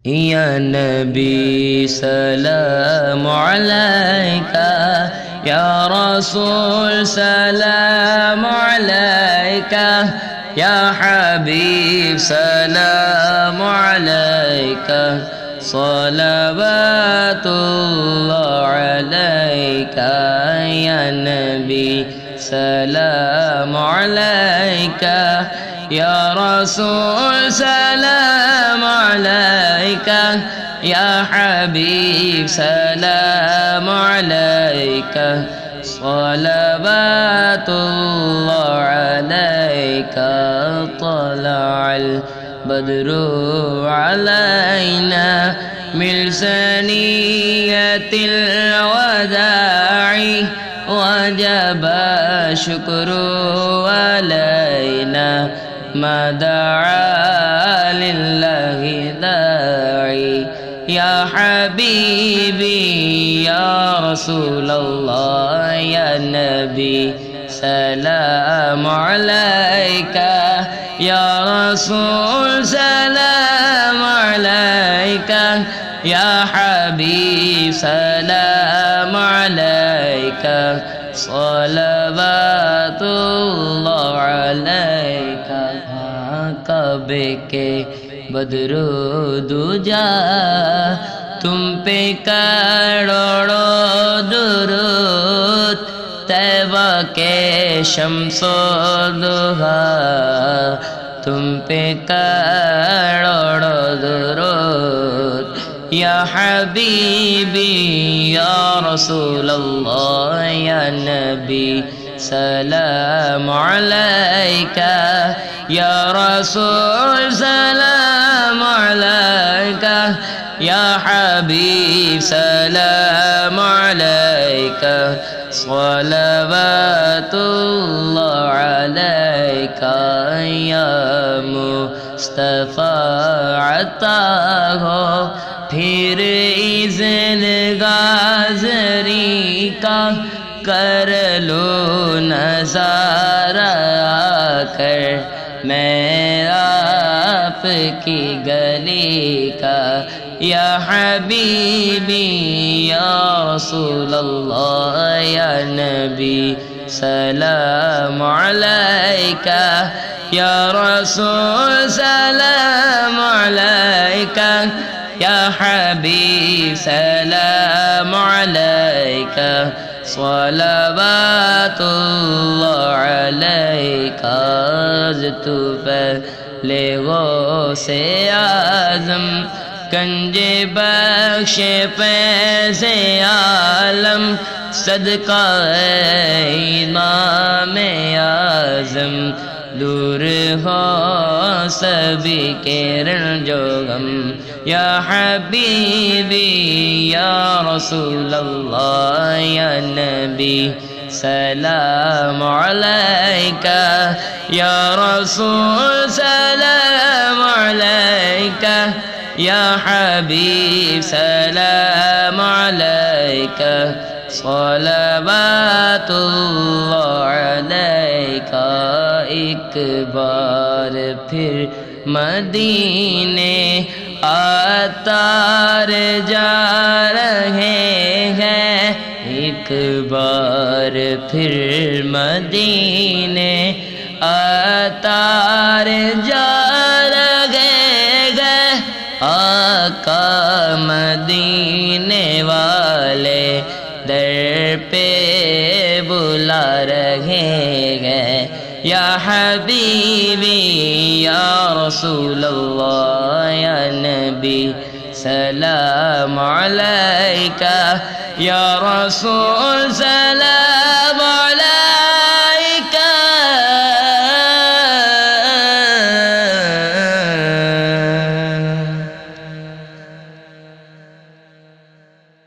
या नबी सलाम अलैका, या रसूल सलाम अलैका, या हबीब सलाम अलैका, सलावतुल्लाह अलैका। या नबी सलाम अलैका, या रसूल सलाम अलैका, या हबीब सलाम अलैका, सलावतुल्लाह अलैका। तलअल बद्रु अलैना मिन सनियतिल वदाई, वजब शुक्रु अलैना मा दआ लिल्लाहि दाई। या हबीबी या रसूलल्लाह, या नबी सलाम अलैका, या रसूल सलाम अलैका, या हबीब सलाम अलैका, सलावतुल्लाह अलैका। कबे के बद्रो दुजा, तुम पे करोड़ों दुरूद, तैबा के शम्सो दुहा, तुम पे करोड़ों दुरूद। या हबीबी या रसूलल्लाह, या नबी सलाम अलैका, या रसूल सलाम अलैका, या हबीब सलाम अलैका, सलावतुल्लाह अलैका। या मुस्तफा अता हो फिर इज़्न गाज़री का, कर लो नज़ारा कर मैं आपकी गली का। या हबीबी या रसूलल्लाह, या नबी सलाम अलैका, या रसूल सलाम अलैका, या हबीब सलाम अलैका, सलावतुल्लाह अलैका। तू पहले वो से आज़म, कंजे बख्शे पैसे आलम, सदका इमाम आज़म। दूर हो सभी के रंजो गम, या हबीबी या रसूलल्लाह, या नबी सलाम अलैका, या रसूल सलाम अलैका, या हबीब सलाम अलैका, सलावतुल्लाह अलैका। एक बार फिर मदीने आतार जा रहे हैं, एक बार फिर मदीने आतार जा रहे हैं। आका मदीने वाले दर पे बुला रहे हैं। या हबीबी या रसूलल्लाह, या नबी सलाम अलैका, या रसूल सलाम अलैका।